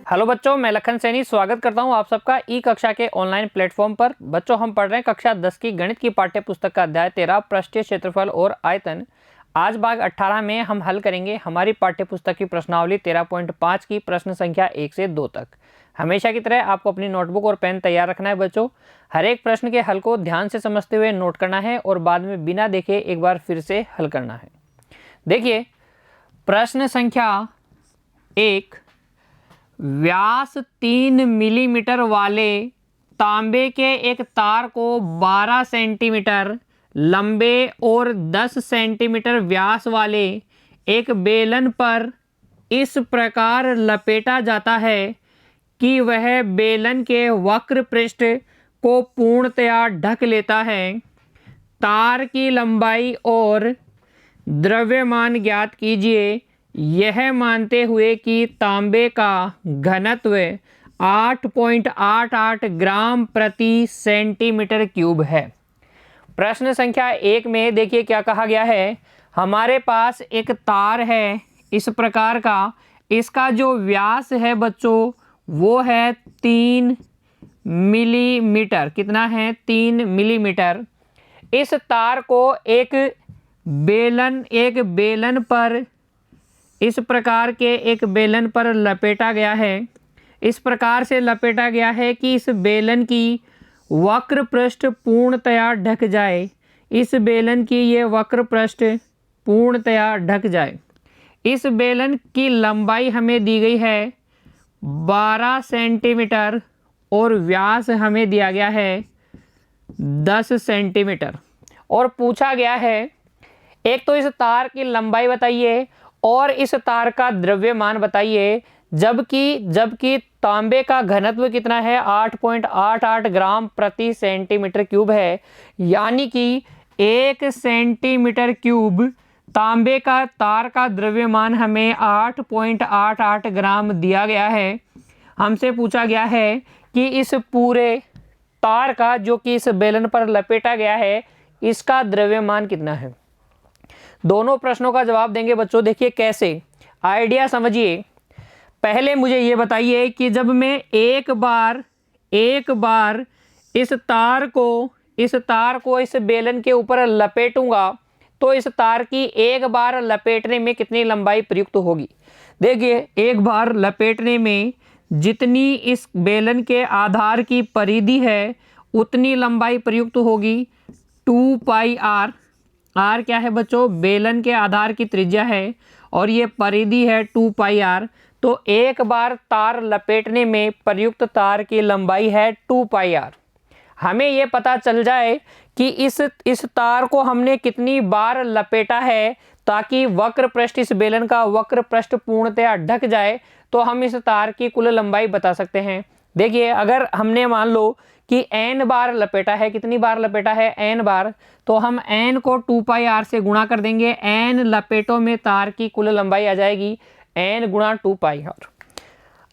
Hello बच्चों, मैं लखन सैनी स्वागत करता हूं आप सबका ई कक्षा के ऑनलाइन प्लेटफॉर्म पर। बच्चों, हम पढ़ रहे हैं कक्षा 10 की गणित की पाठ्य पुस्तक का अध्याय 13 पृष्ठीय क्षेत्रफल और आयतन। आज भाग 18 में हम हल करेंगे हमारी पाठ्य पुस्तक की प्रश्नावली 13.5 की प्रश्न संख्या 1 से 2 तक। हमेशा की तरह आपको अपनी नोटबुक और पेन तैयार रखना है बच्चों। हर एक प्रश्न के हल को ध्यान से समझते हुए नोट करना है और बाद में बिना देखे एक बार फिर से हल करना है। देखिए, प्रश्न संख्या 1, व्यास 3 मिलीमीटर वाले तांबे के एक तार को 12 सेंटीमीटर लंबे और 10 सेंटीमीटर व्यास वाले एक बेलन पर इस प्रकार लपेटा जाता है कि वह बेलन के वक्र पृष्ठ को पूर्णतया ढक लेता है। तार की लंबाई और द्रव्यमान ज्ञात कीजिए, यह मानते हुए कि तांबे का घनत्व 8.88 ग्राम प्रति सेंटीमीटर क्यूब है। प्रश्न संख्या 1 में देखिए क्या कहा गया है। हमारे पास एक तार है इस प्रकार का, इसका जो व्यास है बच्चों वो है 3 मिलीमीटर। कितना है? 3 मिलीमीटर। इस तार को एक बेलन पर इस प्रकार के एक बेलन पर लपेटा गया है। इस प्रकार से लपेटा गया है कि इस बेलन की वक्र पृष्ठ पूर्णतया ढक जाए। इस बेलन की ये वक्र पृष्ठ पूर्णतया ढक जाए। इस बेलन की लंबाई हमें दी गई है 12 सेंटीमीटर और व्यास हमें दिया गया है 10 सेंटीमीटर। और पूछा गया है, एक तो इस तार की लंबाई बताइए और इस तार का द्रव्यमान बताइए, जबकि तांबे का घनत्व कितना है? 8.88 ग्राम प्रति सेंटीमीटर क्यूब है। यानी कि 1 सेंटीमीटर क्यूब तांबे का तार का द्रव्यमान हमें 8.88 ग्राम दिया गया है। हमसे पूछा गया है कि इस पूरे तार का, जो कि इस बेलन पर लपेटा गया है, इसका द्रव्यमान कितना है। दोनों प्रश्नों का जवाब देंगे बच्चों। देखिए कैसे, आइडिया समझिए। पहले मुझे ये बताइए कि जब मैं एक बार इस तार को इस बेलन के ऊपर लपेटूंगा तो इस तार की एक बार लपेटने में कितनी लंबाई प्रयुक्त होगी। देखिए, एक बार लपेटने में जितनी इस बेलन के आधार की परिधि है उतनी लंबाई प्रयुक्त होगी 2 पाई आर। आर क्या है बच्चों? बेलन के आधार की त्रिज्या है और ये परिधि है 2 पाई आर। तो एक बार तार लपेटने में प्रयुक्त तार की लंबाई है 2 पाई आर। हमें ये पता चल जाए कि इस तार को हमने कितनी बार लपेटा है ताकि वक्र पृष्ठ, इस बेलन का वक्र पृष्ठ पूर्णतया ढक जाए, तो हम इस तार की कुल लंबाई बता सकते हैं। देखिए, अगर हमने मान लो कि n बार लपेटा है, कितनी बार लपेटा है? n बार। तो हम n को 2 पाई आर से गुणा कर देंगे। n लपेटों में तार की कुल लंबाई आ जाएगी n गुणा 2 पाई आर।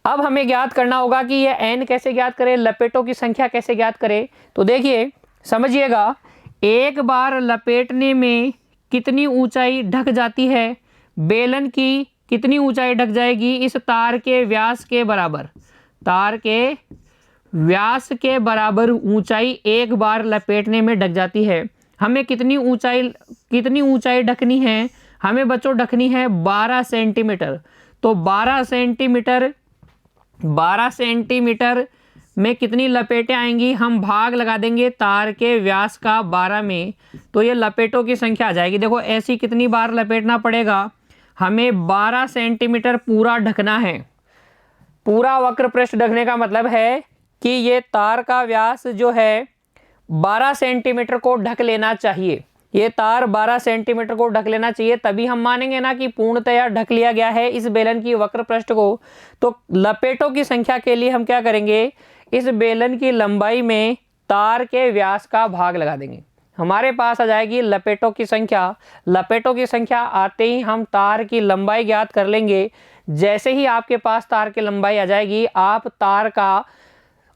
अब हमें ज्ञात करना होगा कि ये n कैसे ज्ञात करें, लपेटों की संख्या कैसे ज्ञात करें। तो देखिए समझिएगा, एक बार लपेटने में कितनी ऊंचाई ढक जाती है? बेलन की कितनी ऊंचाई ढक जाएगी? इस तार के व्यास के बराबर। तार के व्यास के बराबर ऊंचाई एक बार लपेटने में ढक जाती है। हमें कितनी ऊंचाई ढकनी है? हमें बच्चों ढकनी है 12 सेंटीमीटर। तो 12 सेंटीमीटर में कितनी लपेटें आएंगी? हम भाग लगा देंगे तार के व्यास का 12 में, तो ये लपेटों की संख्या आ जाएगी। देखो, ऐसी कितनी बार लपेटना पड़ेगा? हमें 12 सेंटीमीटर पूरा ढकना है। पूरा वक्र पृष्ठ ढकने का मतलब है कि ये तार का व्यास जो है 12 सेंटीमीटर को ढक लेना चाहिए। ये तार 12 सेंटीमीटर को ढक लेना चाहिए, तभी हम मानेंगे ना कि पूर्णतया ढक लिया गया है इस बेलन की वक्र पृष्ठ को। तो लपेटों की संख्या के लिए हम क्या करेंगे? इस बेलन की लंबाई में तार के व्यास का भाग लगा देंगे। हमारे पास आ जाएगी लपेटों की संख्या। लपेटों की संख्या आते ही हम तार की लंबाई ज्ञात कर लेंगे। जैसे ही आपके पास तार की लंबाई आ जाएगी, आप तार का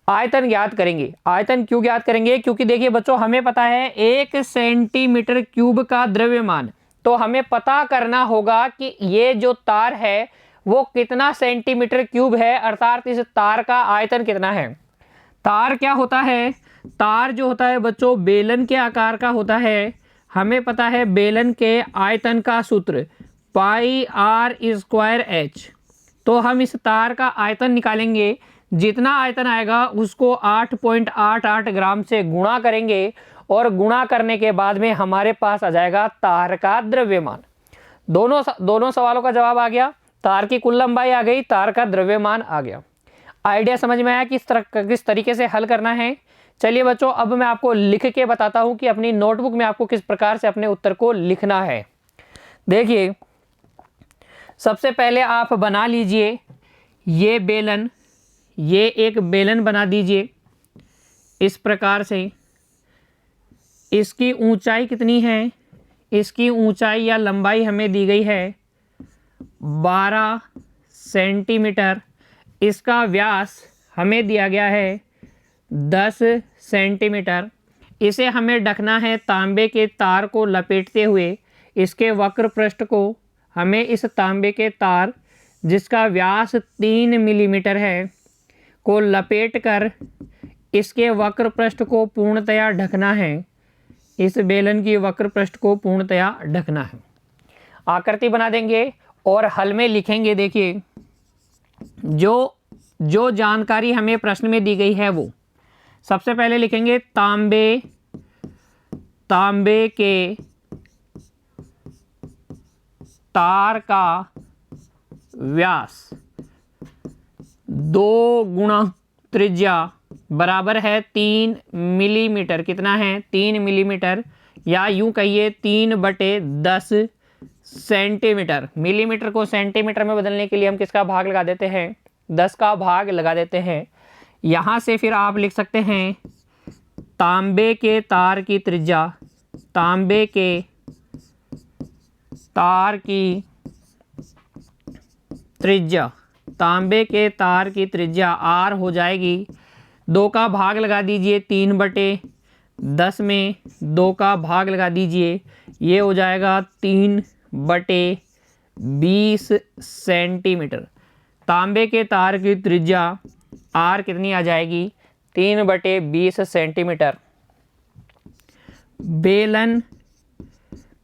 आयतन ज्ञात करेंगे। आयतन क्यों ज्ञात करेंगे? क्योंकि देखिए बच्चों, हमें पता है 1 सेंटीमीटर क्यूब का द्रव्यमान। तो हमें पता करना होगा कि ये जो तार है वो कितना सेंटीमीटर क्यूब है, अर्थात इस तार का आयतन कितना है। तार क्या होता है, तार जो होता है बच्चों बेलन के आकार का होता है। हमें पता है बेलन के आयतन का सूत्र पाई आर स्क्वायर एच। तो हम इस तार का आयतन निकालेंगे, जितना आयतन आएगा उसको 8.88 ग्राम से गुणा करेंगे और गुणा करने के बाद में हमारे पास आ जाएगा तार का द्रव्यमान। दोनों सवालों का जवाब आ गया, तार की कुल लंबाई आ गई, तार का द्रव्यमान आ गया। आइडिया समझ में आया किस तरीके से हल करना है। चलिए बच्चों, अब मैं आपको लिख के बताता हूं कि अपनी नोटबुक में आपको किस प्रकार से अपने उत्तर को लिखना है। देखिए, सबसे पहले आप बना लीजिए ये बेलन, ये एक बेलन बना दीजिए इस प्रकार से। इसकी ऊंचाई कितनी है, इसकी ऊंचाई या लंबाई हमें दी गई है 12 सेंटीमीटर। इसका व्यास हमें दिया गया है 10 सेंटीमीटर। इसे हमें ढकना है तांबे के तार को लपेटते हुए। इसके वक्र पृष्ठ को हमें इस तांबे के तार जिसका व्यास 3 मिलीमीटर है को लपेटकर इसके वक्र पृष्ठ को पूर्णतया ढकना है। इस बेलन की वक्र पृष्ठ को पूर्णतया ढकना है। आकृति बना देंगे और हल में लिखेंगे। देखिए, जो जानकारी हमें प्रश्न में दी गई है वो सबसे पहले लिखेंगे तांबे के तार का व्यास 2 गुणा त्रिज्या बराबर है 3 मिलीमीटर। कितना है, 3 मिलीमीटर, या यूं कहिए 3/10 सेंटीमीटर। मिलीमीटर को सेंटीमीटर में बदलने के लिए हम किसका भाग लगा देते हैं, 10 का भाग लगा देते हैं। यहाँ से फिर आप लिख सकते हैं तांबे के तार की त्रिज्या, तांबे के तार की त्रिज्या, तांबे के तार की त्रिज्या आर हो जाएगी। 2 का भाग लगा दीजिए 3/10 में, 2 का भाग लगा दीजिए, ये हो जाएगा 3/20 सेंटीमीटर। तांबे के तार की त्रिज्या आर कितनी आ जाएगी, 3/20 सेंटीमीटर।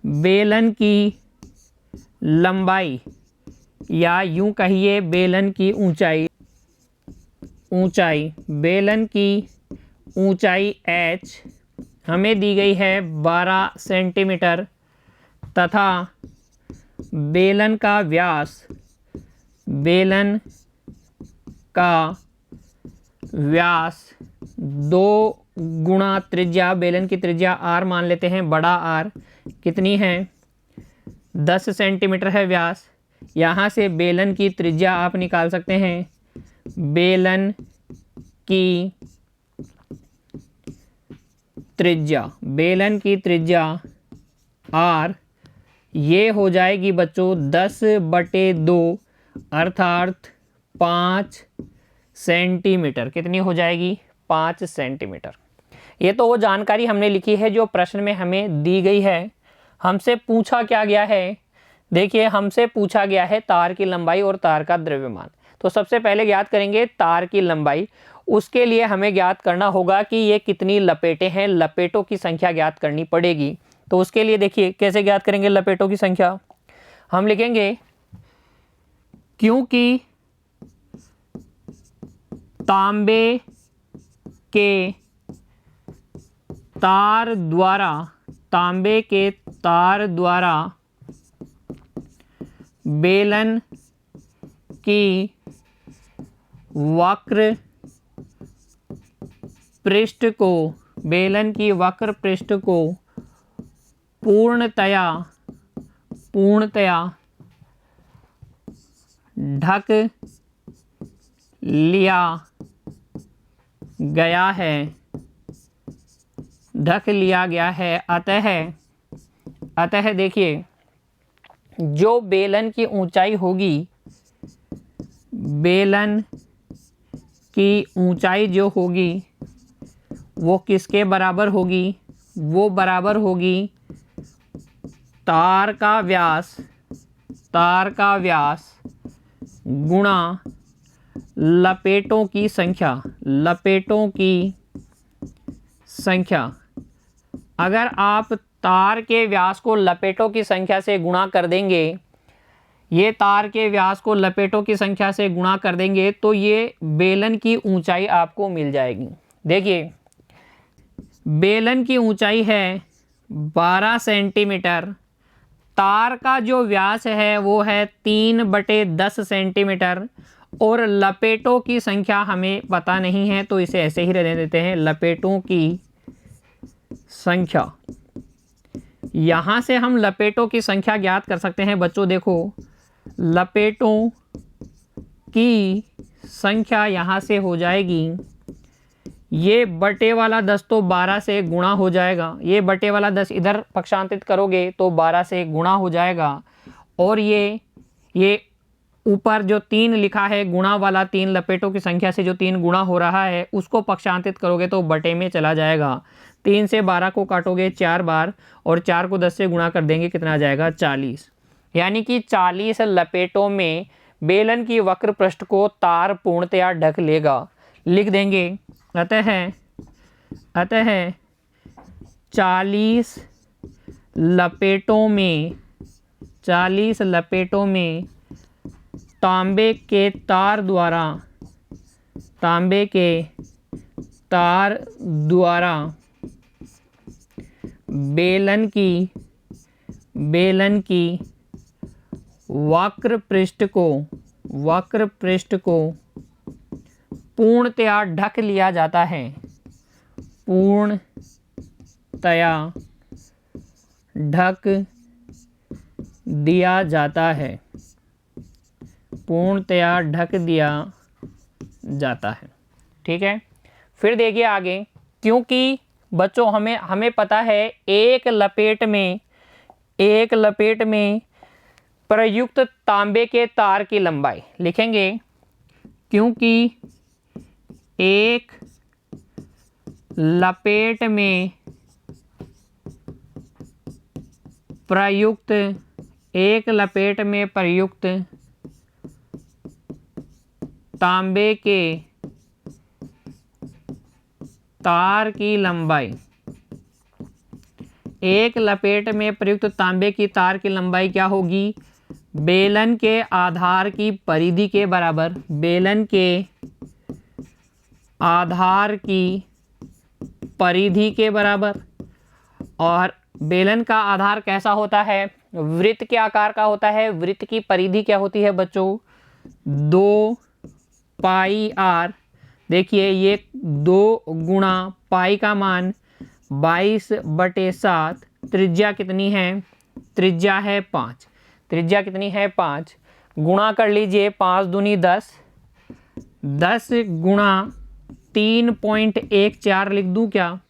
बेलन की लंबाई या यूं कहिए बेलन की ऊंचाई, बेलन की ऊंचाई h हमें दी गई है 12 सेंटीमीटर तथा बेलन का व्यास 2 गुणा त्रिज्या, बेलन की त्रिज्या r मान लेते हैं, बड़ा R कितनी है, 10 सेंटीमीटर है व्यास। यहाँ से बेलन की त्रिज्या आप निकाल सकते हैं। बेलन की त्रिज्या R ये हो जाएगी बच्चों 10/2 अर्थात 5 सेंटीमीटर। कितनी हो जाएगी, 5 सेंटीमीटर। ये तो वो जानकारी हमने लिखी है जो प्रश्न में हमें दी गई है। हमसे पूछा क्या गया है, देखिए हमसे पूछा गया है तार की लंबाई और तार का द्रव्यमान। तो सबसे पहले ज्ञात करेंगे तार की लंबाई। उसके लिए हमें ज्ञात करना होगा कि ये कितनी लपेटें हैं, लपेटों की संख्या ज्ञात करनी पड़ेगी। तो उसके लिए देखिए कैसे ज्ञात करेंगे लपेटों की संख्या। हम लिखेंगे क्योंकि तांबे के तार द्वारा बेलन की वक्र पृष्ठ को पूर्णतया ढक लिया गया है। अतः देखिए जो बेलन की ऊंचाई होगी, बेलन की ऊंचाई जो होगी वो किसके बराबर होगी, वो बराबर होगी तार का व्यास गुणा लपेटों की संख्या, लपेटों की संख्या। अगर आप तार के व्यास को लपेटों की संख्या से गुणा कर देंगे, ये तार के व्यास को लपेटों की संख्या से गुणा कर देंगे तो ये बेलन की ऊंचाई आपको मिल जाएगी। देखिए बेलन की ऊंचाई है 12 सेंटीमीटर, तार का जो व्यास है वो है 3/10 सेंटीमीटर और लपेटों की संख्या हमें पता नहीं है तो इसे ऐसे ही रहने देते हैं, लपेटों की संख्या। यहाँ से हम लपेटों की संख्या ज्ञात कर सकते हैं बच्चों। देखो लपेटों की संख्या यहाँ से हो जाएगी, ये बटे वाला 10 तो 12 से गुणा हो जाएगा, ये बटे वाला 10 इधर पक्षांतरित करोगे तो 12 से गुणा हो जाएगा और ये ऊपर जो 3 लिखा है गुणा वाला 3, लपेटों की संख्या से जो 3 गुणा हो रहा है उसको पक्षांतरित करोगे तो बटे में चला जाएगा। 3 से 12 को काटोगे 4 बार और 4 को 10 से गुणा कर देंगे, कितना आ जाएगा 40। यानी कि 40 लपेटों में बेलन की वक्र पृष्ठ को तार पूर्णतया ढक लेगा। लिख देंगे अतः 40 लपेटों में तांबे के तार द्वारा बेलन की वक्र पृष्ठ को पूर्णतया ढक लिया जाता है, पूर्णतया ढक दिया जाता है, पूर्णतया ढक दिया जाता है। ठीक है, फिर देखिए आगे, क्योंकि बच्चों हमें पता है एक लपेट में प्रयुक्त तांबे के तार की लंबाई। लिखेंगे क्योंकि एक लपेट में प्रयुक्त तांबे के तार की लंबाई, एक लपेट में प्रयुक्त तांबे की तार की लंबाई क्या होगी? बेलन के आधार की परिधि के बराबर, बेलन के आधार की परिधि के बराबर। और बेलन का आधार कैसा होता है? वृत्त के आकार का होता है। वृत्त की परिधि क्या होती है बच्चों? 2 पाई आर। देखिए ये 2 गुणा पाई का मान 22/7। त्रिज्या कितनी है? त्रिज्या है 5। त्रिज्या कितनी है? 5। गुणा कर लीजिए, 5 दूनी 10, 10 गुणा 3.14 लिख दूं क्या?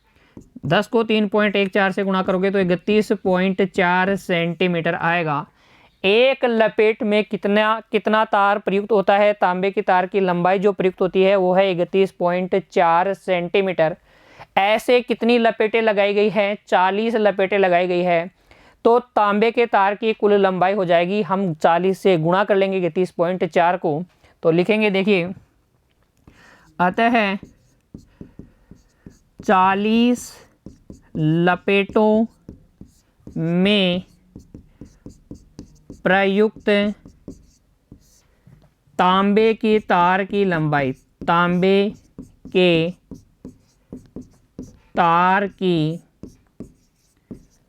10 को 3.14 से गुणा करोगे तो 31.4 सेंटीमीटर आएगा। एक लपेट में कितना तार प्रयुक्त होता है? तांबे की तार की लंबाई जो प्रयुक्त होती है वो है 31.4 सेंटीमीटर। ऐसे कितनी लपेटें लगाई गई हैं? 40 लपेटें लगाई गई है। तो तांबे के तार की कुल लंबाई हो जाएगी, हम 40 से गुणा कर लेंगे 31.4 को, तो लिखेंगे देखिए अतः 40 लपेटों में प्रयुक्त तांबे की तार की लंबाई, तांबे के तार की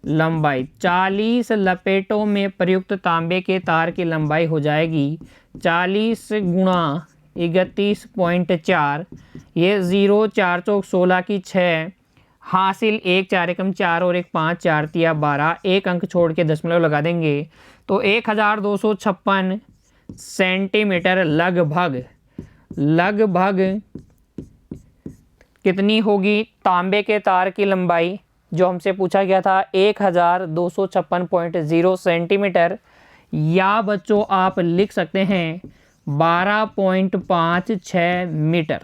लंबाई, 40 लपेटों में प्रयुक्त तांबे के तार की लंबाई हो जाएगी 40 गुणा 31.4, ये 0 4 चौक 16 की 6 हासिल 1 4 एकम 4 और 1 5 4 तिया 12, एक अंक छोड़ के दशमलव लगा देंगे तो 1256 सेंटीमीटर लगभग कितनी होगी तांबे के तार की लंबाई? जो हमसे पूछा गया था 1256.0 सेंटीमीटर, या बच्चों आप लिख सकते हैं 12.56 मीटर।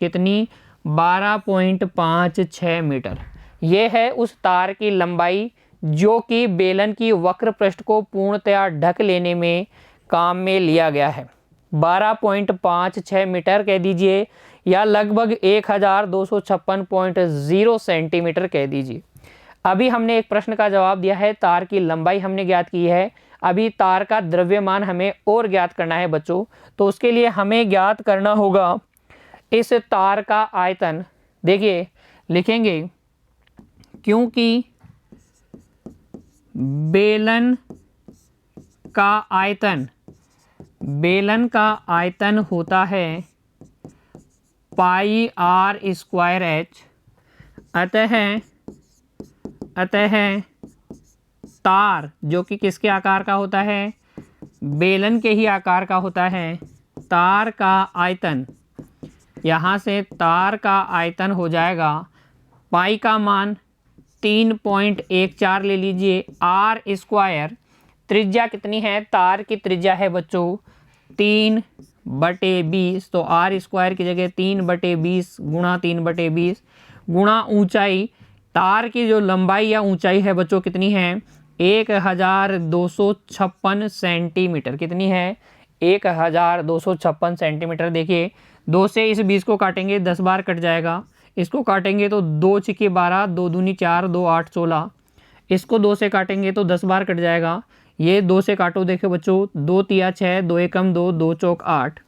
कितनी? 12.56 मीटर। ये है उस तार की लंबाई जो कि बेलन की वक्र पृष्ठ को पूर्णतया ढक लेने में काम में लिया गया है। 12.56 मीटर कह दीजिए, या लगभग 1256.0 सेंटीमीटर कह दीजिए। अभी हमने एक प्रश्न का जवाब दिया है, तार की लंबाई हमने ज्ञात की है। अभी तार का द्रव्यमान हमें और ज्ञात करना है बच्चों। तो उसके लिए हमें ज्ञात करना होगा इस तार का आयतन। देखिए लिखेंगे, क्योंकि बेलन का आयतन होता है पाई आर स्क्वायर एच, अतः तार जो कि किसके आकार का होता है, बेलन के ही आकार का होता है, तार का आयतन, यहाँ से तार का आयतन हो जाएगा, पाई का मान 3.14 ले लीजिए, आर स्क्वायर, त्रिज्या कितनी है, तार की त्रिज्या है बच्चों 3/20, तो आर स्क्वायर की जगह 3/20 गुणा 3/20 गुणा ऊंचाई, तार की जो लंबाई या ऊंचाई है बच्चों कितनी है, 1256 सेंटीमीटर। कितनी है, 1256 सेंटीमीटर। देखिए 2 से इस 20 को काटेंगे 10 बार कट जाएगा, इसको काटेंगे तो 2 छिके 12, 2 दूनी 4, 2 8 16, इसको 2 से काटेंगे तो 10 बार कट जाएगा। ये 2 से काटो, देखो बच्चों 2 तिया 6, 2 एकम 2, 2 चौक 8,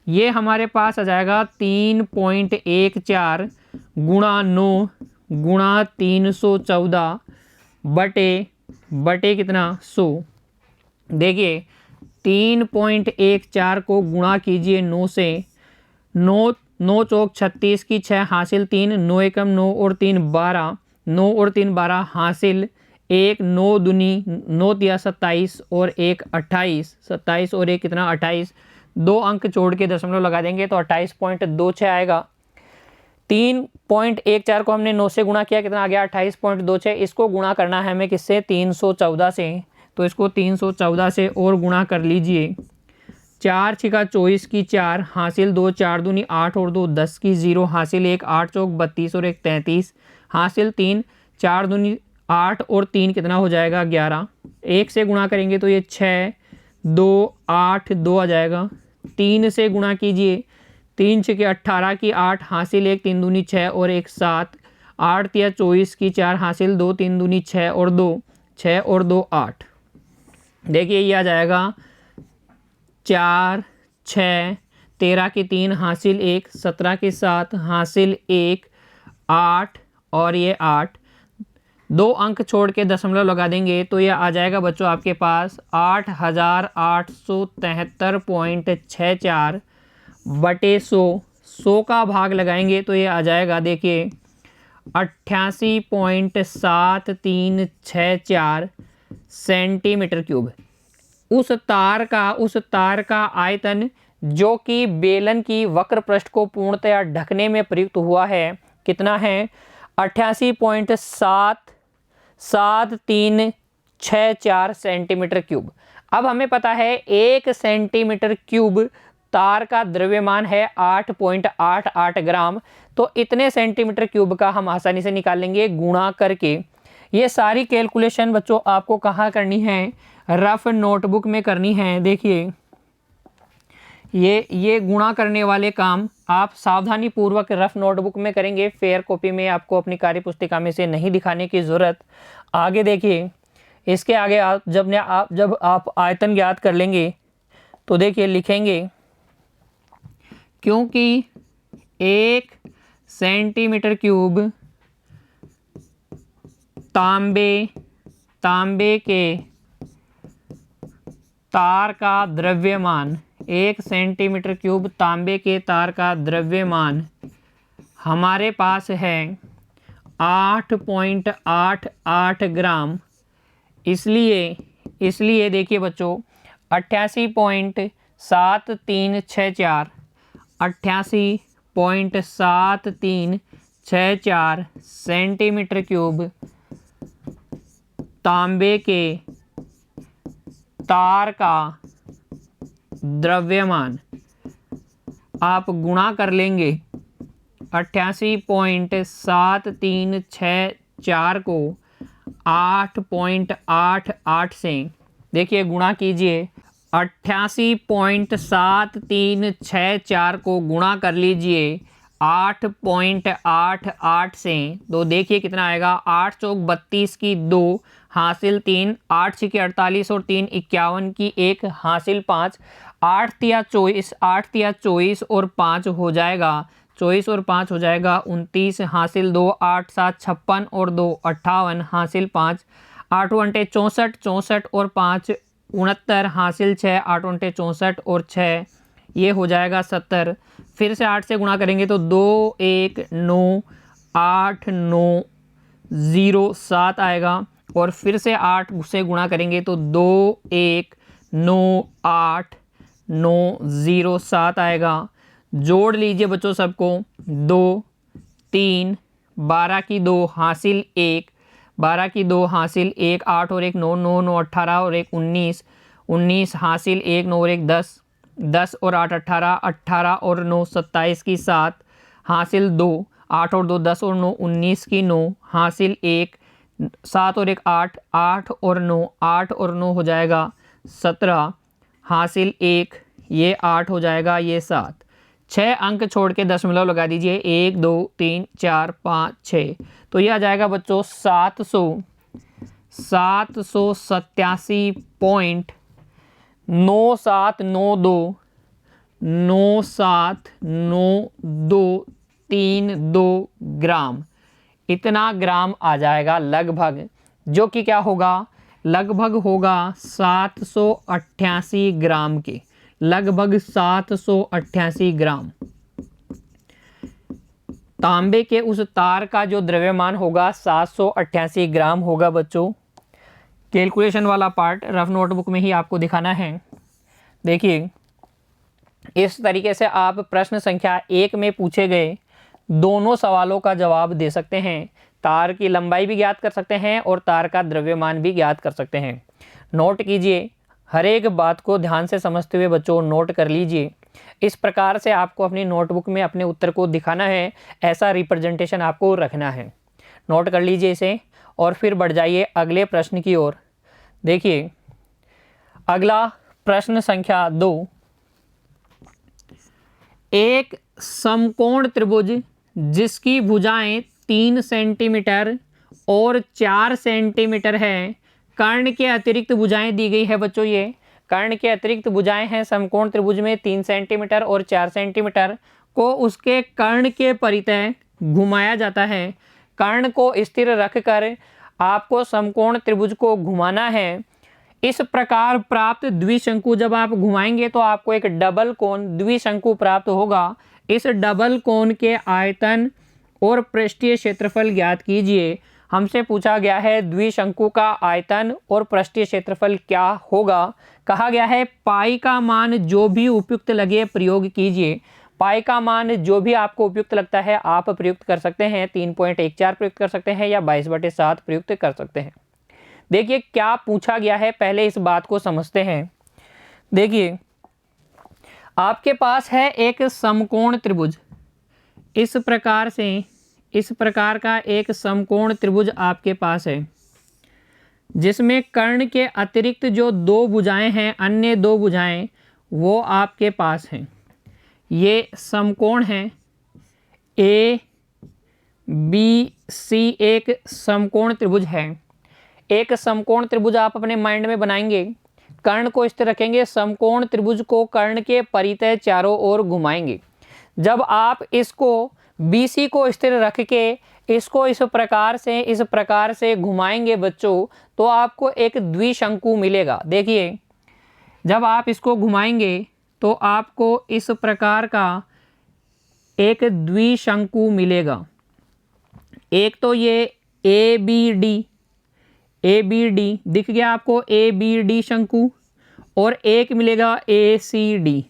ये हमारे पास आ जाएगा 3.14 गुणा 9 गुणा 314 बटे कितना 100। देखिए 3.14 को गुणा कीजिए 9 से, 9 चौक 36 की 6 हासिल 3, 9 एकम 9 और 3 12, 9 और 3 12 हासिल 1, 9 दूनी 9 तिया 27 और 1 28, 27 और 1 कितना 28, 2 अंक छोड़ के दशमलव लगा देंगे तो 28.26 आएगा। 3.14 को हमने 9 से गुणा किया, कितना आ गया 28.26। इसको गुणा करना है हमें किससे, 314 से, तो इसको 314 से और गुणा कर लीजिए। 4 छिका 24 की 4 हासिल 2, 4 दूनी 8 और 2 10 की 0 हासिल 1, 8 चौक 32 और 1 33 हासिल 3, 4 दूनी 8 और 3 कितना हो जाएगा 11, 1 से गुणा करेंगे तो ये 6 2 8 2 आ जाएगा। 3 से गुणा कीजिए, 3 छिके 18 की 8 हासिल 1, 3 दूनी 6 और 1 7, 8 तिया 24 की 4 हासिल 2, 3 दूनी 6 और 2 6 और 2 8। देखिए ये आ जाएगा 4 6, 13 की 3 हासिल 1, 17 की 7 हासिल 1 8 और ये 8, 2 अंक छोड़ के दशमलव लगा देंगे तो ये आ जाएगा बच्चों आपके पास 8873.64 बटे 100। 100 का भाग लगाएंगे तो ये आ जाएगा, देखिए 88.7364 सेंटीमीटर क्यूब। उस तार का आयतन जो कि बेलन की वक्र पृष्ठ को पूर्णतया ढकने में प्रयुक्त हुआ है, कितना है 88.7364 सेंटीमीटर क्यूब। अब हमें पता है 1 सेंटीमीटर क्यूब तार का द्रव्यमान है 8.88 ग्राम, तो इतने सेंटीमीटर क्यूब का हम आसानी से निकाल लेंगे गुणा करके। ये सारी कैलकुलेशन बच्चों आपको कहाँ करनी है, रफ नोटबुक में करनी है। देखिए ये गुणा करने वाले काम आप सावधानी पूर्वक रफ नोटबुक में करेंगे, फेयर कॉपी में आपको अपनी कार्य पुस्तिका में से नहीं दिखाने की ज़रूरत। आगे देखिए, इसके आगे जब आप आयतन ज्ञात कर लेंगे तो देखिए लिखेंगे, क्योंकि 1 सेंटीमीटर क्यूब तांबे के तार का द्रव्यमान, 1 सेंटीमीटर क्यूब तांबे के तार का द्रव्यमान हमारे पास है 8.88 ग्राम। इसलिए देखिए बच्चों 88.7364 सेंटीमीटर क्यूब तांबे के तार का द्रव्यमान आप गुणा कर लेंगे 88.7364 को 8.88 से। देखिए गुणा कीजिए, 88.7364 को गुणा कर लीजिए 8.88 से, तो देखिए कितना आएगा। 8 चौक 32 की 2 हासिल 3, 8 छक्के 48 और 3 51 की 1 हासिल 5, 8 तिया 24, 8 तिया 24 और 5 हो जाएगा 24 और 5 हो जाएगा 29 हासिल 2, 8 7 56 और 2 58 हासिल 5, 8 अंटे 64, 64 और 5 69 हासिल 6, 8 अंटे 64 और 6 ये हो जाएगा 70। फिर से 8 से गुणा करेंगे तो 2 1 9 8 9 0 7 आएगा, और फिर से 8 से गुणा करेंगे तो 2 1 9 8 9 0 7 आएगा। जोड़ लीजिए बच्चों सबको, 2 3 12 की 2 हासिल 1, 12 की 2 हासिल 1, 8 और 1 9 9 9 18 और 1 19, 19 हासिल 1 9 और 1 10, 10 और 8 18, 18 और 9 27 की 7 हासिल 2, 8 और 2 10 और 9 19 की 9 हासिल 1, 7 और 1 8, 8 और 9 8 और 9 हो जाएगा 17 हासिल 1, ये 8 हो जाएगा ये 7। 6 अंक छोड़ के दशमलव लगा दीजिए, 1 2 3 4 5 6, तो ये आ जाएगा बच्चों 787.9792 ग्राम, इतना ग्राम आ जाएगा लगभग, जो कि क्या होगा, लगभग होगा 788 ग्राम के, लगभग 788 ग्राम। तांबे के उस तार का जो द्रव्यमान होगा 788 ग्राम होगा बच्चों। कैलकुलेशन वाला पार्ट रफ नोटबुक में ही आपको दिखाना है। देखिए इस तरीके से आप प्रश्न संख्या 1 में पूछे गए दोनों सवालों का जवाब दे सकते हैं। तार की लंबाई भी ज्ञात कर सकते हैं और तार का द्रव्यमान भी ज्ञात कर सकते हैं। नोट कीजिए, हर एक बात को ध्यान से समझते हुए बच्चों नोट कर लीजिए। इस प्रकार से आपको अपनी नोटबुक में अपने उत्तर को दिखाना है, ऐसा रिप्रेजेंटेशन आपको रखना है। नोट कर लीजिए इसे और फिर बढ़ जाइए अगले प्रश्न की ओर। देखिए अगला प्रश्न संख्या 2, एक समकोण त्रिभुज जिसकी भुजाएं 3 सेंटीमीटर और 4 सेंटीमीटर है, कर्ण के अतिरिक्त भुजाएं दी गई है बच्चों। ये कर्ण के अतिरिक्त भुजाएं हैं समकोण त्रिभुज में 3 सेंटीमीटर और 4 सेंटीमीटर को उसके कर्ण के परितः घुमाया जाता है। कर्ण को स्थिर रखकर आपको समकोण त्रिभुज को घुमाना है। इस प्रकार प्राप्त द्विशंकु जब आप घुमाएंगे तो आपको एक डबल कोण द्विशंकु प्राप्त होगा। इस डबल कोण के आयतन और पृष्ठीय क्षेत्रफल ज्ञात कीजिए। हमसे पूछा गया है द्विशंकु का आयतन और पृष्ठीय क्षेत्रफल क्या होगा। कहा गया है पाई का मान जो भी उपयुक्त लगे प्रयोग कीजिए। पाई का मान जो भी आपको उपयुक्त लगता है आप प्रयुक्त कर सकते हैं। 3.14 प्रयुक्त कर सकते हैं या 22/7 प्रयुक्त कर सकते हैं। देखिए क्या पूछा गया है, पहले इस बात को समझते हैं। देखिए आपके पास है एक समकोण त्रिभुज, इस प्रकार से इस प्रकार का एक समकोण त्रिभुज आपके पास है, जिसमें कर्ण के अतिरिक्त जो 2 भुजाएं हैं, अन्य 2 भुजाएं वो आपके पास हैं। ये समकोण है ए बी सी, एक समकोण त्रिभुज है। एक समकोण त्रिभुज आप अपने माइंड में बनाएंगे, कर्ण को स्थिर रखेंगे, समकोण त्रिभुज को कर्ण के परितः चारों ओर घुमाएंगे। जब आप इसको BC को स्थिर रख के इसको इस प्रकार से घुमाएंगे बच्चों, तो आपको एक द्विशंकु मिलेगा। देखिए जब आप इसको घुमाएंगे तो आपको इस प्रकार का एक द्विशंकु मिलेगा। एक तो ये ABD दिख गया आपको, ABD शंकु, और एक मिलेगा ACD।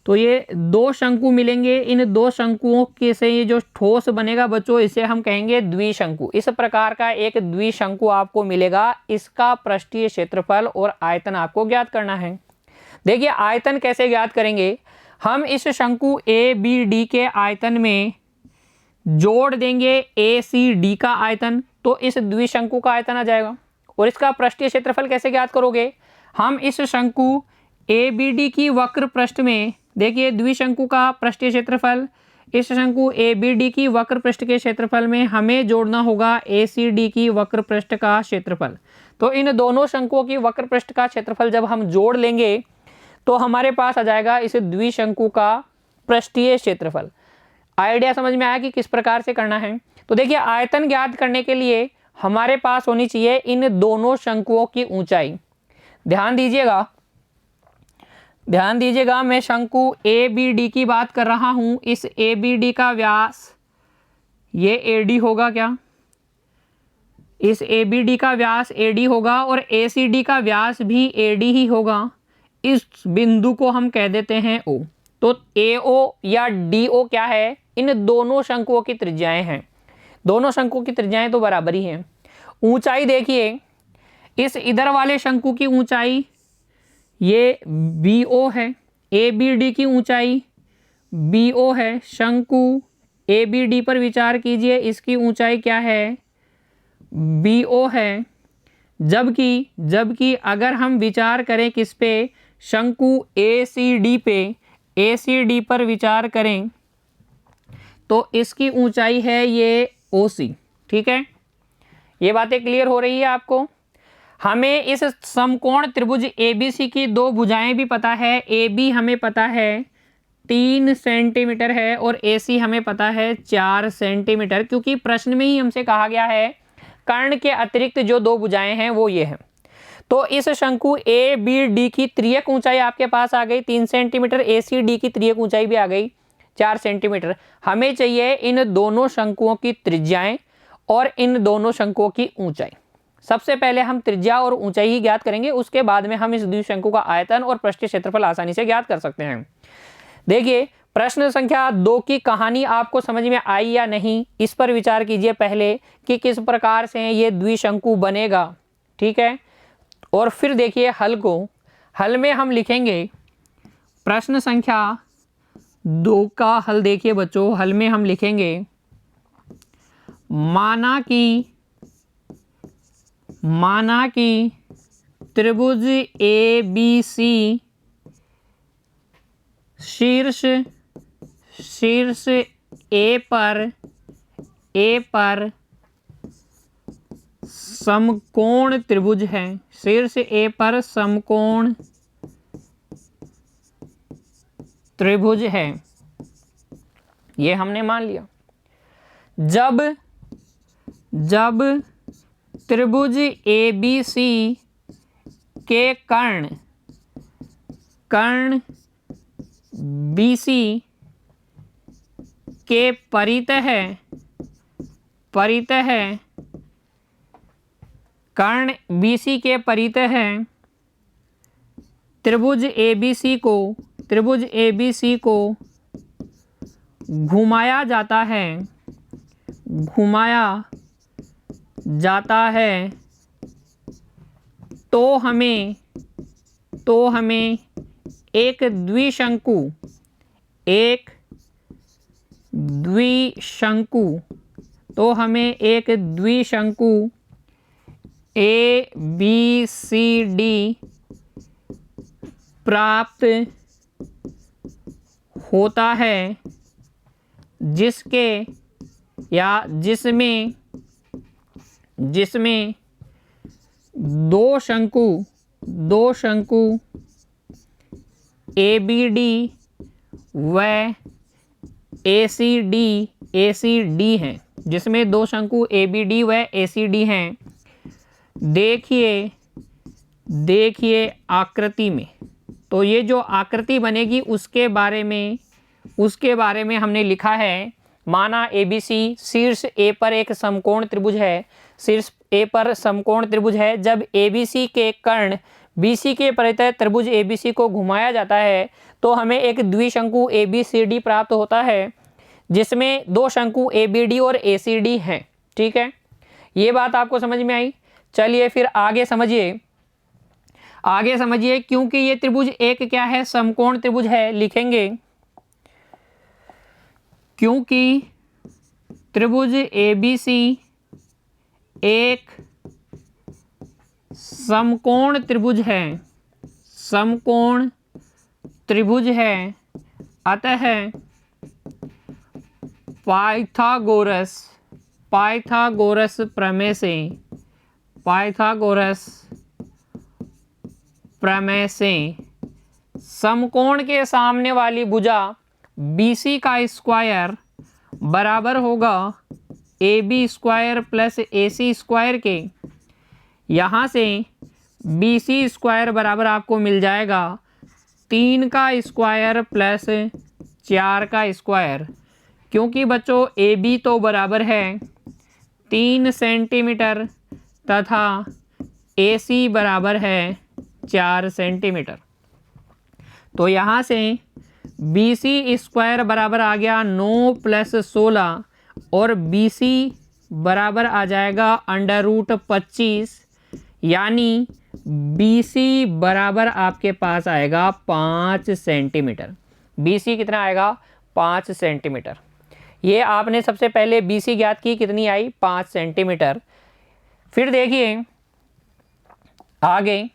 तो ये 2 शंकु मिलेंगे। इन 2 शंकुओं के से ये जो ठोस बनेगा बच्चों, इसे हम कहेंगे द्विशंकु। इस प्रकार का एक द्विशंकु आपको मिलेगा। इसका पृष्ठीय क्षेत्रफल और आयतन आपको ज्ञात करना है। देखिए आयतन कैसे ज्ञात करेंगे, हम इस शंकु ABD के आयतन में जोड़ देंगे ACD का आयतन, तो इस द्विशंकु का आयतन आ जाएगा। और इसका पृष्ठीय क्षेत्रफल कैसे ज्ञात करोगे? हम इस शंकु ABD की वक्र पृष्ठ में, देखिए द्विशंकु का पृष्ठीय क्षेत्रफल, इस शंकु ABD की वक्र पृष्ठ के क्षेत्रफल में हमें जोड़ना होगा ACD की वक्र पृष्ठ का क्षेत्रफल। तो इन दोनों शंकुओं की वक्र पृष्ठ का क्षेत्रफल जब हम जोड़ लेंगे तो हमारे पास आ जाएगा इस द्विशंकु का पृष्ठीय क्षेत्रफल। आइडिया समझ में आया कि किस प्रकार से करना है? तो देखिए आयतन ज्ञात करने के लिए हमारे पास होनी चाहिए इन दोनों शंकुओं की ऊंचाई। ध्यान दीजिएगा, मैं शंकु ABD की बात कर रहा हूं। इस ABD का व्यास ये AD होगा क्या? इस ABD का व्यास AD होगा और ACD का व्यास भी AD ही होगा। इस बिंदु को हम कह देते हैं O। तो AO या DO क्या है? इन दोनों शंकुओं की त्रिज्याएं हैं। दोनों शंकुओं की त्रिज्याएं तो बराबर ही हैं। ऊंचाई देखिए, इस इधर वाले शंकु की ऊंचाई ये BO है, ABD की ऊंचाई BO है। शंकु ABD पर विचार कीजिए, इसकी ऊंचाई क्या है? BO है। जबकि अगर हम विचार करें किस पे? शंकु ACD पे, ACD पर विचार करें तो इसकी ऊंचाई है ये OC। ठीक है, ये बातें क्लियर हो रही है आपको? हमें इस समकोण त्रिभुज ABC की दो भुजाएं भी पता है। AB हमें पता है 3 सेंटीमीटर है और AC हमें पता है 4 सेंटीमीटर, क्योंकि प्रश्न में ही हमसे कहा गया है कर्ण के अतिरिक्त जो दो भुजाएं हैं वो ये हैं। तो इस शंकु ABD की त्रियक ऊंचाई आपके पास आ गई 3 सेंटीमीटर, ACD की त्रियक ऊंचाई भी आ गई 4 सेंटीमीटर। हमें चाहिए इन दोनों शंकुओं की त्रिज्याएं और इन दोनों शंकुओं की ऊंचाई। सबसे पहले हम त्रिज्या और ऊंचाई ही ज्ञात करेंगे, उसके बाद में हम इस द्विशंकु का आयतन और पृष्ठीय क्षेत्रफल आसानी से ज्ञात कर सकते हैं। देखिए प्रश्न संख्या 2 की कहानी आपको समझ में आई या नहीं, इस पर विचार कीजिए पहले कि किस प्रकार से ये द्विशंकु बनेगा। ठीक है, और फिर देखिए हल को। हल में हम लिखेंगे प्रश्न संख्या 2 का हल। देखिए बच्चों, हल में हम लिखेंगे माना कि त्रिभुज ABC शीर्ष A पर समकोण त्रिभुज है। शीर्ष A पर समकोण त्रिभुज है, ये हमने मान लिया। जब त्रिभुज ABC के कर्ण BC के परित है, कर्ण BC के परित है, त्रिभुज ABC को घुमाया जाता है, तो हमें एक द्विशंकु ABCD प्राप्त होता है, जिसमें दो शंकु ABD व ACD हैं, जिसमें दो शंकु ABD व ACD हैं। देखिए आकृति में, तो ये जो आकृति बनेगी उसके बारे में हमने लिखा है। माना ABC शीर्ष A पर एक समकोण त्रिभुज है, जब ABC के कर्ण BC के परित त्रिभुज ABC को घुमाया जाता है तो हमें एक द्विशंकु ABCD प्राप्त होता है, जिसमें दो शंकु ABD और ACD हैं। ठीक है, ये बात आपको समझ में आई? चलिए फिर आगे समझिए, क्योंकि ये त्रिभुज एक क्या है? समकोण त्रिभुज है। लिखेंगे क्योंकि त्रिभुज ABC एक समकोण त्रिभुज है, समकोण त्रिभुज है, अतः पाइथागोरस, पाइथागोरस प्रमेय से, पाइथागोरस प्रमेय से समकोण के सामने वाली भुजा BC का स्क्वायर बराबर होगा AB square plus AC square के। यहाँ से BC स्क्वायर बराबर आपको मिल जाएगा 3 का स्क्वायर प्लस 4 का स्क्वायर, क्योंकि बच्चों AB तो बराबर है 3 सेंटीमीटर तथा AC बराबर है 4 सेंटीमीटर। तो यहाँ से BC स्क्वायर बराबर आ गया 9 प्लस 16 और BC बराबर आ जाएगा √25, यानी BC बराबर आपके पास आएगा 5 सेंटीमीटर। BC कितना आएगा? 5 सेंटीमीटर। ये आपने सबसे पहले BC ज्ञात की, कितनी आई? 5 सेंटीमीटर। फिर देखिए आगे,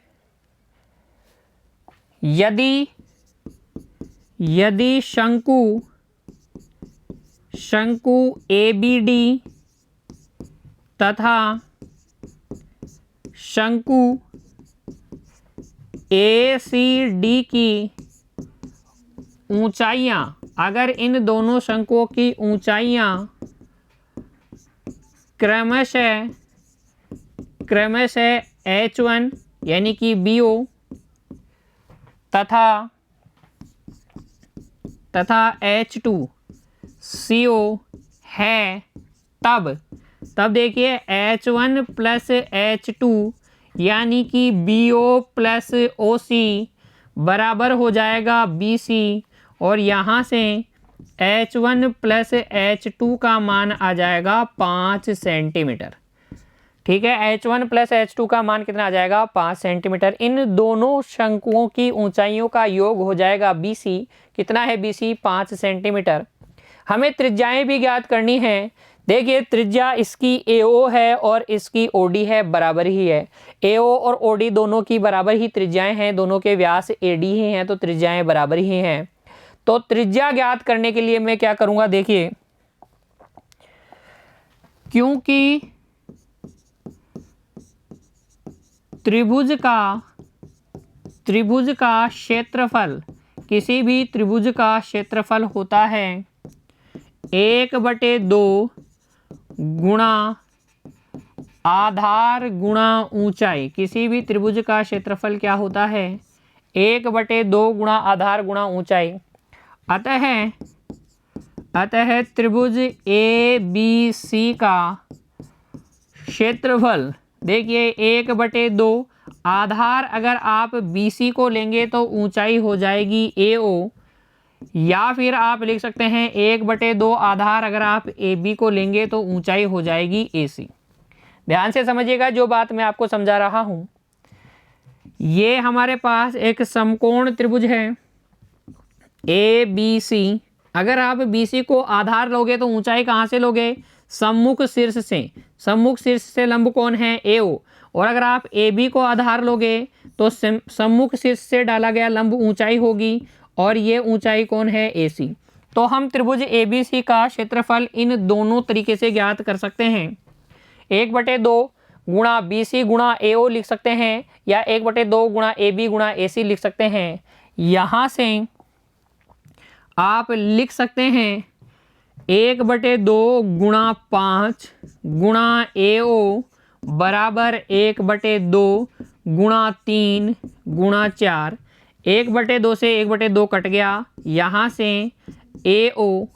यदि शंकु ABD तथा शंकु ACD की ऊंचाइयां, अगर इन दोनों शंकुओं की ऊंचाइयां क्रमशः H1 यानी कि BO तथा H2 CO है, तब देखिए H1 प्लस H2 यानी कि BO प्लस OC बराबर हो जाएगा BC, और यहाँ से H1 प्लस H2 का मान आ जाएगा 5 सेंटीमीटर। ठीक है, H1 प्लस H2 का मान कितना आ जाएगा? 5 सेंटीमीटर। इन दोनों शंकुओं की ऊंचाइयों का योग हो जाएगा BC। कितना है BC? 5 सेंटीमीटर। हमें त्रिज्याएं भी ज्ञात करनी है। देखिए त्रिज्या इसकी AO है और इसकी OD है, बराबर ही है। AO और OD दोनों की बराबर ही त्रिज्याएं हैं, दोनों के व्यास AD ही हैं, तो त्रिज्याएं बराबर ही हैं। तो त्रिज्या ज्ञात करने के लिए मैं क्या करूंगा, देखिए क्योंकि त्रिभुज का क्षेत्रफल, किसी भी त्रिभुज का क्षेत्रफल होता है 1/2 गुणा आधार गुणा ऊंचाई। किसी भी त्रिभुज का क्षेत्रफल क्या होता है? 1/2 गुणा आधार गुणा ऊंचाई। अतः त्रिभुज ABC का क्षेत्रफल, देखिए 1/2 आधार, अगर आप BC को लेंगे तो ऊंचाई हो जाएगी AO, या फिर आप लिख सकते हैं 1/2 आधार अगर आप AB को लेंगे तो ऊंचाई हो जाएगी AC। ध्यान से समझिएगा जो बात मैं आपको समझा रहा हूं। ये हमारे पास एक समकोण त्रिभुज है ABC। अगर आप BC को आधार लोगे तो ऊंचाई कहाँ से लोगे? सम्मुख शीर्ष से। सम्मुख शीर्ष से लंब कौन है? AO। और अगर आप AB को आधार लोगे तो सम्मुख शीर्ष से डाला गया लंब ऊंचाई होगी, और ये ऊंचाई कौन है? AC। तो हम त्रिभुज ABC का क्षेत्रफल इन दोनों तरीके से ज्ञात कर सकते हैं। 1/2 गुणा BC गुणा AO लिख सकते हैं, या 1/2 गुणा AB गुणा AC लिख सकते हैं। यहाँ से आप लिख सकते हैं 1/2 गुणा 5 गुणा AO बराबर 1/2 गुणा 3 गुणा 4। 1/2 से 1/2 कट गया, यहाँ से AO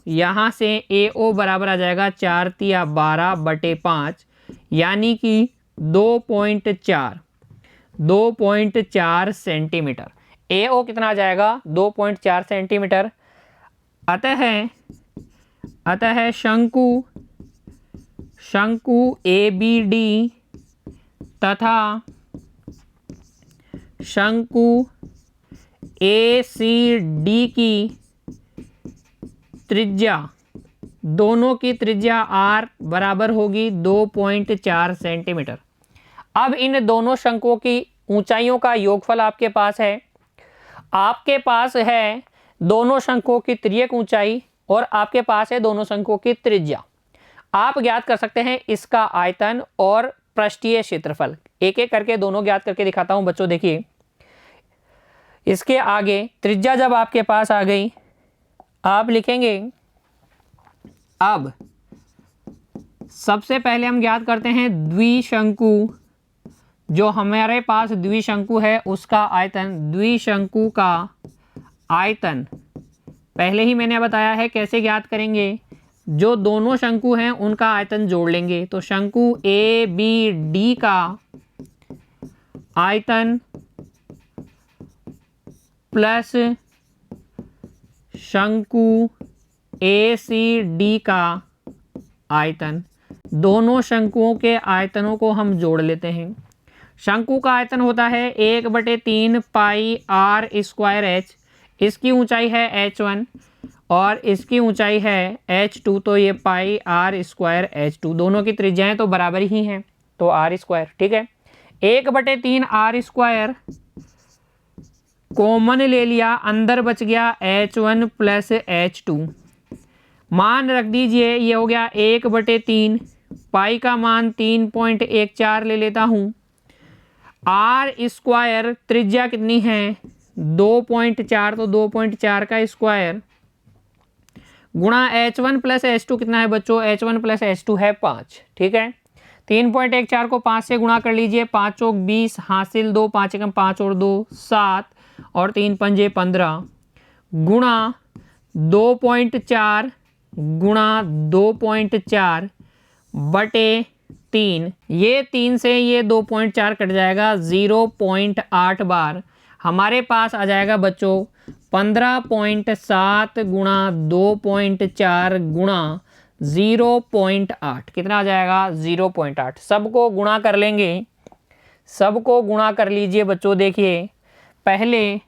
बराबर आ जाएगा 4 × 12/5, यानी कि 2.4 सेंटीमीटर। AO कितना आ जाएगा? 2.4 सेंटीमीटर। अतः शंकु ABD तथा शंकु ACD की त्रिज्या, दोनों की त्रिज्या R बराबर होगी 2.4 सेंटीमीटर। अब इन दोनों शंकुओं की ऊंचाइयों का योगफल आपके पास है। आपके पास है दोनों शंकुओं की तिर्यक ऊंचाई और आपके पास है दोनों शंकुओं की त्रिज्या। आप ज्ञात कर सकते हैं इसका आयतन और पृष्ठीय क्षेत्रफल। एक एक करके दोनों ज्ञात करके दिखाता हूं बच्चों। देखिए, इसके आगे त्रिज्या जब आपके पास आ गई, आप लिखेंगे, अब सबसे पहले हम ज्ञात करते हैं द्विशंकु। जो हमारे पास द्विशंकु है उसका आयतन, द्विशंकु का आयतन पहले ही मैंने बताया है कैसे ज्ञात करेंगे। जो दोनों शंकु हैं उनका आयतन जोड़ लेंगे। तो शंकु ए बी डी का आयतन प्लस शंकु ए सी डी का आयतन, दोनों शंकुओं के आयतनों को हम जोड़ लेते हैं। शंकु का आयतन होता है 1/3 पाई आर स्क्वायर एच। इसकी ऊंचाई है h1 और इसकी ऊंचाई है h2। तो ये पाई आर स्क्वायर h2, दोनों की त्रिज्याएं तो बराबर ही हैं, तो आर स्क्वायर। ठीक है, 1/3 आर स्क्वायर कॉमन ले लिया, अंदर बच गया h1 प्लस h2। मान रख दीजिए, ये हो गया 1/3, पाई का मान 3.14 ले लेता हूं। आर स्क्वायर त्रिज्या कितनी है 2.4, तो 2.4 का स्क्वायर गुणा h1 प्लस h2 कितना है बच्चों, h1 प्लस h2 है 5। ठीक है, 3.14 को 5 से गुणा कर लीजिए, 5 चौक 20 हासिल 2, 5 एकम 5 और 2 7 और 3 पंजे 15 गुणा 2.4 गुणा 2.4 बटे 3। ये 3 से ये 2.4 कट जाएगा, 0.8 बार हमारे पास आ जाएगा बच्चों 15.7 गुणा 2.4 गुणा 0.8। कितना आ जाएगा 0.8। सबको गुणा कर लेंगे, सबको गुणा कर लीजिए बच्चों। देखिए, पहले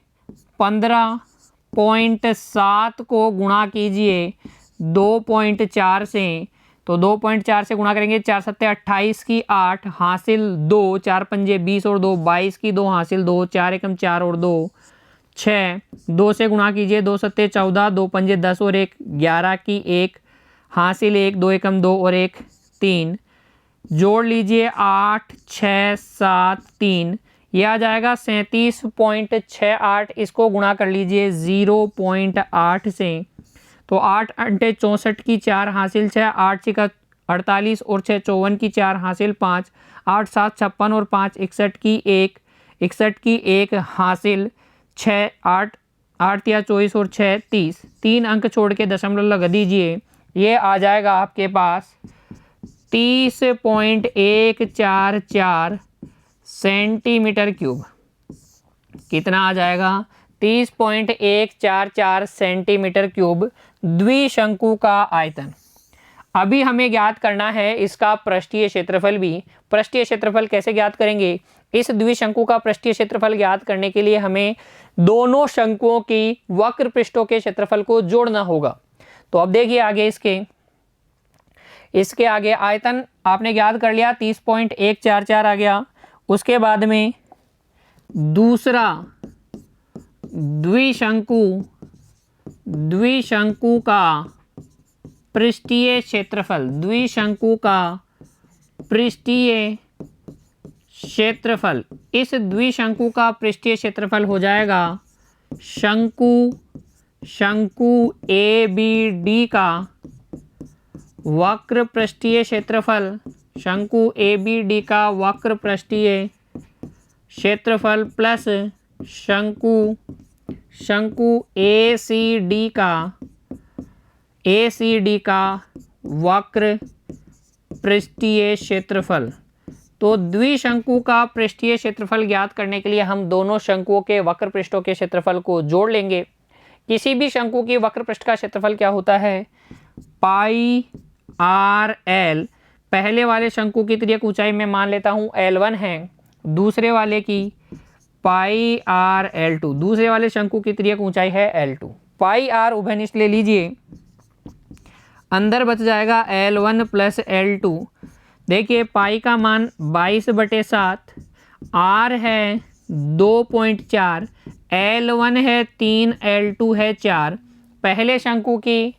15.7 को गुणा कीजिए 2.4 से, तो 2.4 से गुणा करेंगे, 4 सत्ते 28 की 8 हासिल 2, 4 पंजे 20 और 2 22 की 2 हासिल 2, 4 एकम 4 और 2 6, 2 से गुणा कीजिए, 2 सत्ते 14, 2 पंजे 10 और 1 11 की 1 हासिल 1, 2 एकम 2 और 1 3, जोड़ लीजिए 8 6 7 3, यह आ जाएगा 37.68। इसको गुणा कर लीजिए 0.8 से, तो 8 अंटे 64 की 4 हासिल 6, 8 6 48 और 6 54 की 4 हासिल 5, 8 7 56 और 5 61 की 1, 61 की 1 हासिल 6, 8 8 या 24 और 6 30, 3 अंक छोड़ के दशमलव लगा दीजिए। ये आ जाएगा आपके पास 30.144 सेंटीमीटर क्यूब। कितना आ जाएगा 30.144 सेंटीमीटर क्यूब द्विशंकु का आयतन। अभी हमें ज्ञात करना है इसका पृष्ठीय क्षेत्रफल भी। पृष्ठीय क्षेत्रफल कैसे ज्ञात करेंगे, इस द्विशंकु का पृष्ठीय क्षेत्रफल ज्ञात करने के लिए हमें दोनों शंकुओं की वक्र पृष्ठों के क्षेत्रफल को जोड़ना होगा। तो अब देखिए आगे, इसके आगे आयतन आपने ज्ञात कर लिया 30.144 आ गया। उसके बाद में दूसरा द्विशंकु का पृष्ठीय क्षेत्रफल, द्विशंकु का पृष्ठीय क्षेत्रफल, इस द्विशंकु का पृष्ठीय क्षेत्रफल हो जाएगा शंकु ए बी डी का वक्र पृष्ठीय क्षेत्रफल, शंकु ए बी डी का वक्र पृष्ठीय क्षेत्रफल प्लस शंकु ए सी डी का वक्र पृष्ठीय क्षेत्रफल। तो द्विशंकु का पृष्ठीय क्षेत्रफल ज्ञात करने के लिए हम दोनों शंकुओं के वक्र पृष्ठों के क्षेत्रफल को जोड़ लेंगे। किसी भी शंकु की वक्र पृष्ठ का क्षेत्रफल क्या होता है, पाई आर एल। पहले वाले शंकु की तिर्यक ऊंचाई में मान लेता हूं L1 है, दूसरे वाले की पाई आर L2, दूसरे वाले शंकु की तिर्यक ऊंचाई है L2। पाई आर उभयनिष्ठ ले लीजिए, अंदर बच जाएगा L1 प्लस L2। देखिए पाई का मान 22/7, आर है 2.4, L1 है 3, L2 है 4। पहले शंकु की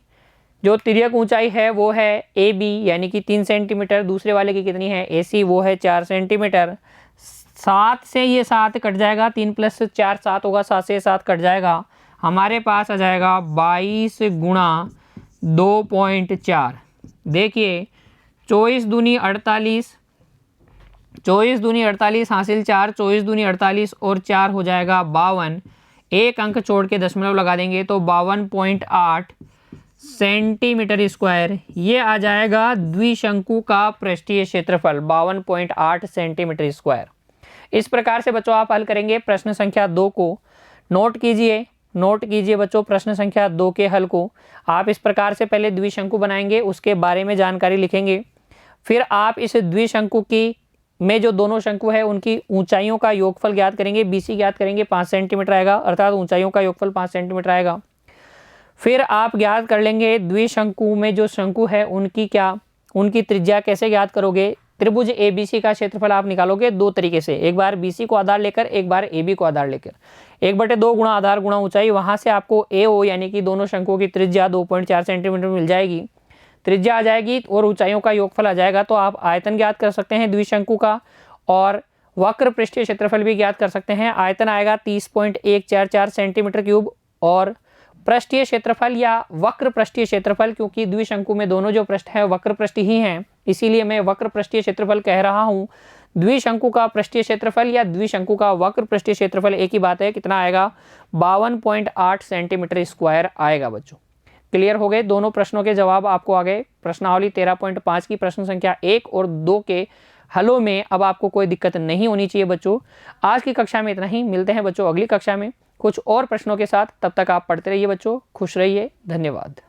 जो तिर्यक ऊंचाई है वो है ए बी यानी कि 3 सेंटीमीटर, दूसरे वाले की कितनी है ए सी, वो है 4 सेंटीमीटर। 7 से ये 7 कट जाएगा, 3 + 4 7 होगा, 7 से 7 कट जाएगा, हमारे पास आ जाएगा 22 गुणा 2.4। देखिए 24 दूनी 48, 24 दूनी 48 हासिल 4, 24 दूनी 48 और 4 हो जाएगा 52। एक अंक छोड़ के दशमलव लगा देंगे तो 52.8 सेंटीमीटर स्क्वायर, ये आ जाएगा द्विशंकु का पृष्ठीय क्षेत्रफल 52.8 सेंटीमीटर स्क्वायर। इस प्रकार से बच्चों आप हल करेंगे प्रश्न संख्या 2 को। नोट कीजिए बच्चों प्रश्न संख्या 2 के हल को। आप इस प्रकार से पहले द्विशंकु बनाएंगे, उसके बारे में जानकारी लिखेंगे, फिर आप इस द्विशंकु की में जो दोनों शंकु है उनकी ऊंचाइयों का योगफल ज्ञात करेंगे। बीसी ज्ञात करेंगे, 5 सेंटीमीटर आएगा, अर्थात ऊंचाइयों का योगफल 5 सेंटीमीटर आएगा। फिर आप ज्ञात कर लेंगे द्विशंकु में जो शंकु है उनकी त्रिज्या कैसे ज्ञात करोगे। त्रिभुज एबीसी का क्षेत्रफल आप निकालोगे दो तरीके से, एक बार बीसी को आधार लेकर, एक बार एबी को आधार लेकर। 1/2 गुणा आधार गुणा ऊंचाई, वहां से आपको एओ यानी कि दोनों शंकुओं की त्रिज्या 2.4 सेंटीमीटर मिल जाएगी, त्रिज्या आ जाएगी और ऊंचाइयों का योगफल आ जाएगा। तो आप आयतन ज्ञात कर सकते हैं द्विशंकु का और वक्र पृष्ठीय क्षेत्रफल भी ज्ञात कर सकते हैं। आयतन आएगा 30.144 सेंटीमीटर क्यूब और पृष्ठीय क्षेत्रफल या वक्र पृष्ठीय क्षेत्रफल, क्योंकि द्विशंकु में दोनों जो पृष्ठ है वक्र पृष्ठ ही हैं, इसीलिए मैं वक्र पृष्ठीय क्षेत्रफल कह रहा हूं। द्विशंकु का पृष्ठीय क्षेत्रफल या द्विशंकु का वक्र पृष्ठीय क्षेत्रफल एक ही बात है, कितना आएगा 52.8 सेंटीमीटर स्क्वायर आएगा। बच्चों क्लियर हो गए, दोनों प्रश्नों के जवाब आपको आ गए। प्रश्नावली 13.5 की प्रश्न संख्या 1 और 2 के हलों में अब आपको कोई दिक्कत नहीं होनी चाहिए। बच्चों आज की कक्षा में इतना ही, मिलते हैं बच्चों अगली कक्षा में कुछ और प्रश्नों के साथ। तब तक आप पढ़ते रहिए बच्चों, खुश रहिए, धन्यवाद।